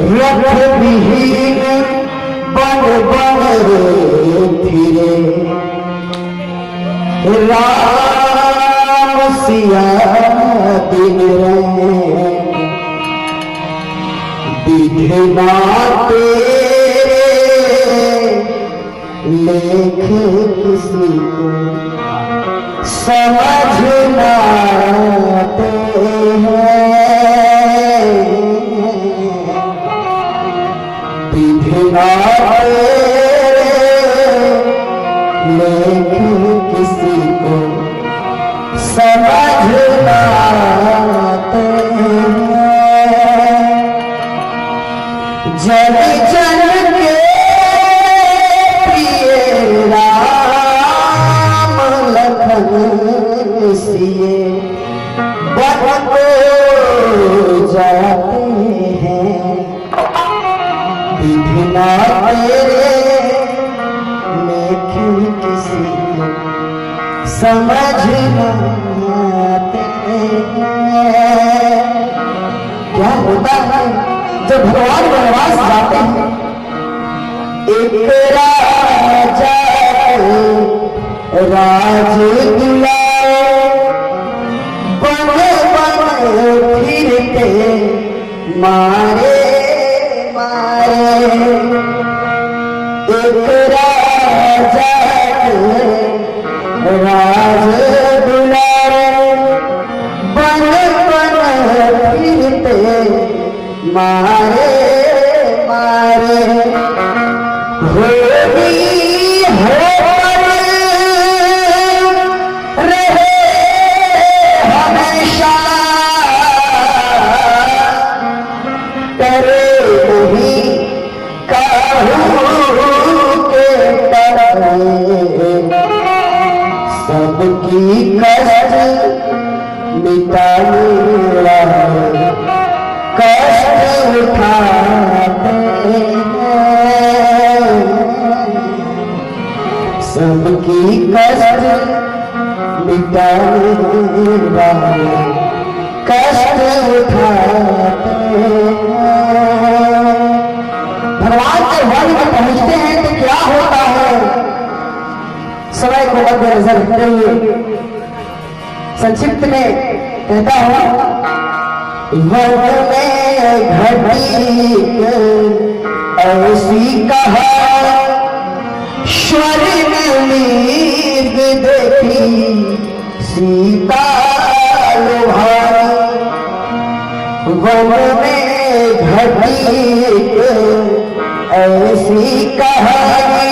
रख विहीन बन बन फिरे राम सिया दिन विधना तेरे लेख किसी को समझना आते हैं विधना तेरे लेख किसी को समझना आते हैं जन जन के प्रिय राम लखन सिए बन को जाते हैं विधना तेरे लेख किसी को समझना आते हैं। क्या होता है जब भगवान वनवास जाते हैं एक राजा राज दुलारे बन बन फिरते मारे मारे एक राजा राज दुलारे बन बन फिरते मारे मारे होगी हो रहे हमेशा करे नहीं काहू के तरह सबकी कष्ट मिटाने वाला कष्ट उठाते हैं सबकी कष्ट मिटाने वाले कष्ट उठाते हैं। भगवान के वन में पहुंचते हैं तो क्या होता है समय को मद्देनजर रखते हुए संक्षिप्त में कहता हूं वन में घटी ऐसी कहा स्वर्ग मीग देखी सीता लुभाई वन में घटी ऐसी कहानी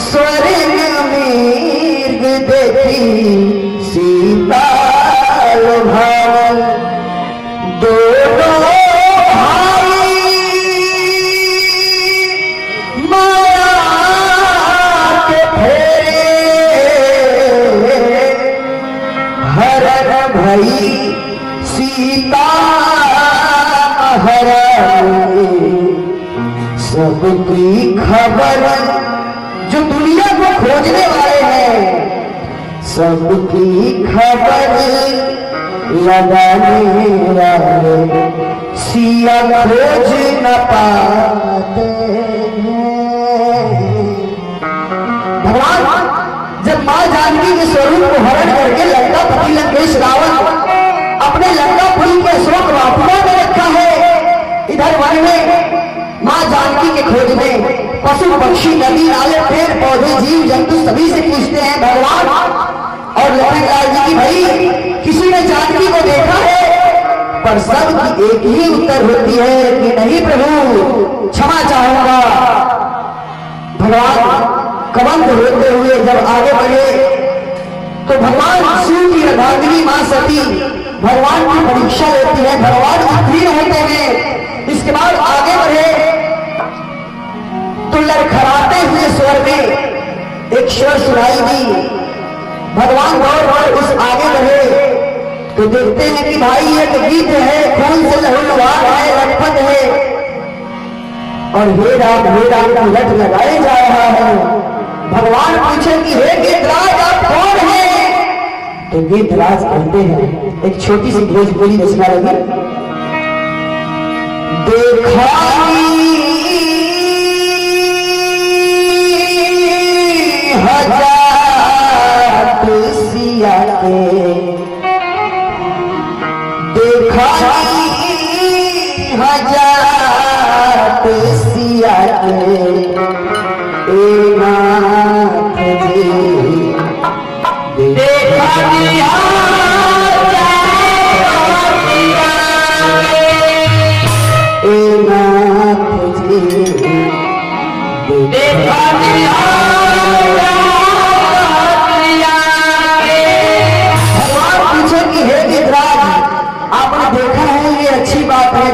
स्वर्ग मीग देखी सीता दोनों भाई माया के फेरे हरण भई सीता हरण सबकी खबर जो दुनिया को खोजने वाले हैं सबकी खबर लगाने वाले सिया खोज न पाते हैं। भगवान जब मां जानकी के स्वरूप को हरण करके लंकापति लंकेश रावण अपने लंकापुरी के अशोक वाटिका में रखा है इधर वन में मां जानकी के खोज में पशु पक्षी नदी नाले पेड़ पौधे जीव जंतु सभी से पूछते हैं भगवान और लखनलाल जी की भाई किसी ने जानकी को देखा है पर सबकी एक ही उत्तर होती है कि नहीं प्रभु क्षमा चाहूंगा। भगवान कबंध होते हुए जब आगे बढ़े तो भगवान शिव की अर्धांगिनी मां सती भगवान की परीक्षा लेती है भगवान उत्तीर्ण होते हैं। इसके बाद आगे बढ़े तो लड़खड़ाते हुए स्वर में एक स्वर सुनाई दी भगवान गौर उस आगे बढ़े तो देखते हैं कि भाई एक गीत है खून से लहूलुहान है लटपट है और हे राम की लट लगाए जा रहा है। भगवान पूछे कि हे गीतराज आप कौन हैं तो गीतराज कहते हैं एक छोटी सी भोजपुरी रचना लगी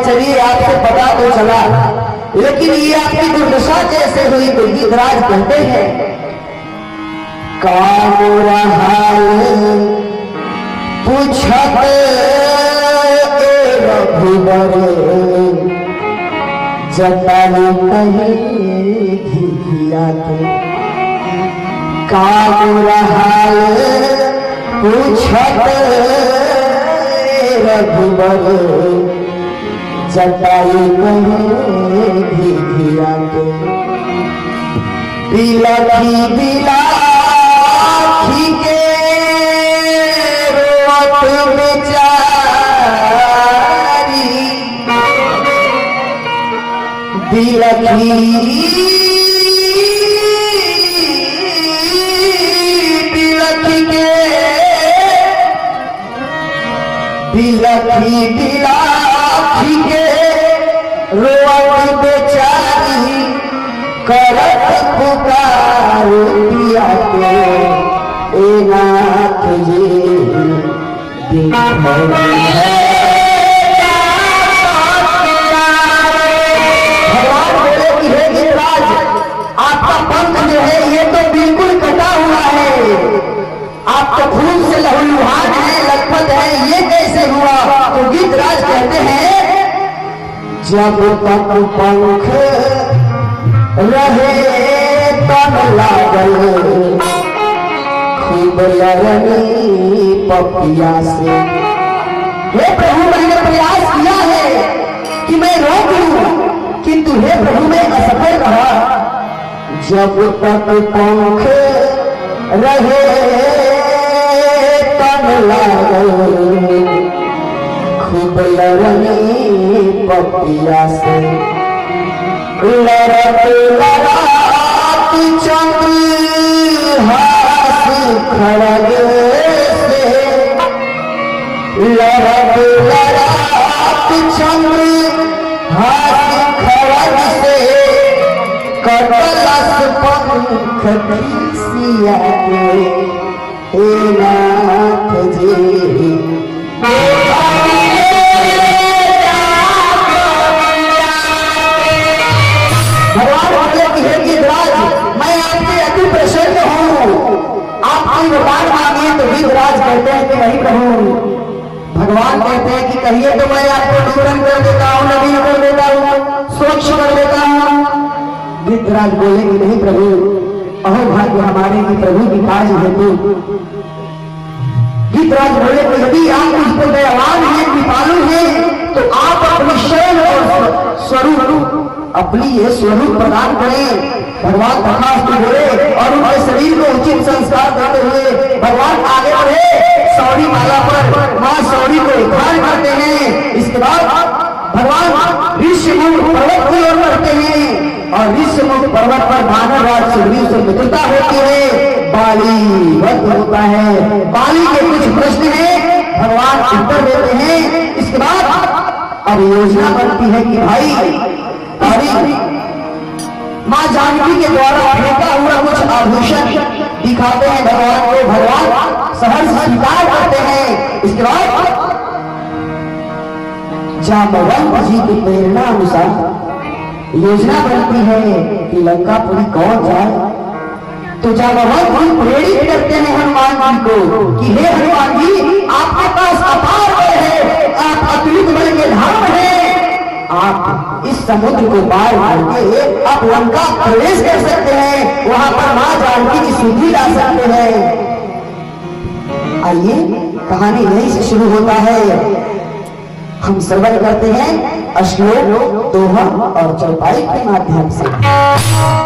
चलिए आपसे पता तो चला, लेकिन ये आपकी दुर्दशा कैसे हुई? तो गीतराज कहते हैं काम रहाल पूछत रघुबर जटानी कहीं घिया के। काम रहाल पूछत रघुबर जटाई भिया के। बिलखी बिलाखी के रोत बेचारी, बिलखी बिलखी के बिलखी बिलाखी के रोत बेचारी करत पुकार पिया के। ए नाथ जी भगवान बोले कि हे गीतराज, आपका पंख जो है ये तो बिल्कुल कटा हुआ है, आपका खून से लहूलुहान है, लखपत है, ये कैसे हुआ? तो गीतराज कहते हैं जब तक पंख रहे तन लागल खूब लड़नी पपिया से। हे प्रभु, मैंने प्रयास किया है कि मैं रोक लूं, किंतु हे प्रभु मैं असफल रहा। जब तक पंख रहे तन लागल खूब लड़नी पपिया से। लड़त लड़ात चंद्रहास खड़ग से, लड़त लड़ात चंद्रहास खड़ग से कटलस पंख सिया के। हे नाथ जी कहते हैं कि नहीं प्रभु, भगवान कहते हैं कि कहिए तो मैं आपको निवरण कर देता हूँ, नवीन कर देता हूँ, स्वच्छ कर देता हूँ। गीतराज बोले कि नहीं प्रभु, अहो भाग्य हमारे की प्रभु की काज हेतु। गीतराज बोले कि यदि आप मुझ पर दयावान हैं, कृपालु हैं, तो आप अपनी शरण और स्वरूप अपनी ये स्वरूप प्रदान करें। भगवान तथास्तु बोले और उनके शरीर को उचित संस्कार देते हुए भगवान आगे बढ़े। सौरी माला पर मां सौरी को उद्धार करते हैं। इसके बाद भगवान ऋषिमुख पर्वत की ओर बढ़ते हैं और ऋषिमुख पर्वत पर मानवराज सुग्रीव से मित्रता होती है। बाली वध होता है। बाली के कुछ प्रश्न हैं, भगवान उत्तर देते हैं। इसके बाद अब योजना बनती है कि भाई मां जानकी के द्वारा फेंका हुआ कुछ आभूषण दिखाते हैं भगवान को। भगवान सहर्ष स्वीकार करते हैं। इसके बाद जांबवंत जी की प्रेरणा अनुसार योजना बनती है कि लंकापुरी कौन जाए। तो जांबवंत जी प्रेरित करते हैं हनुमान जी को कि हे हनुमान जी, आपके पास अपार बल है, आप अतुलित बल के धाम हैं, आप इस समुद्र को पार करके आप लंका प्रवेश कर सकते हैं, वहां पर मां जानकी की सुधि ला सकते हैं। आइए कहानी यहीं से शुरू होता है। हम श्रवण करते हैं श्लोक, दोहा और चौपाई के माध्यम से।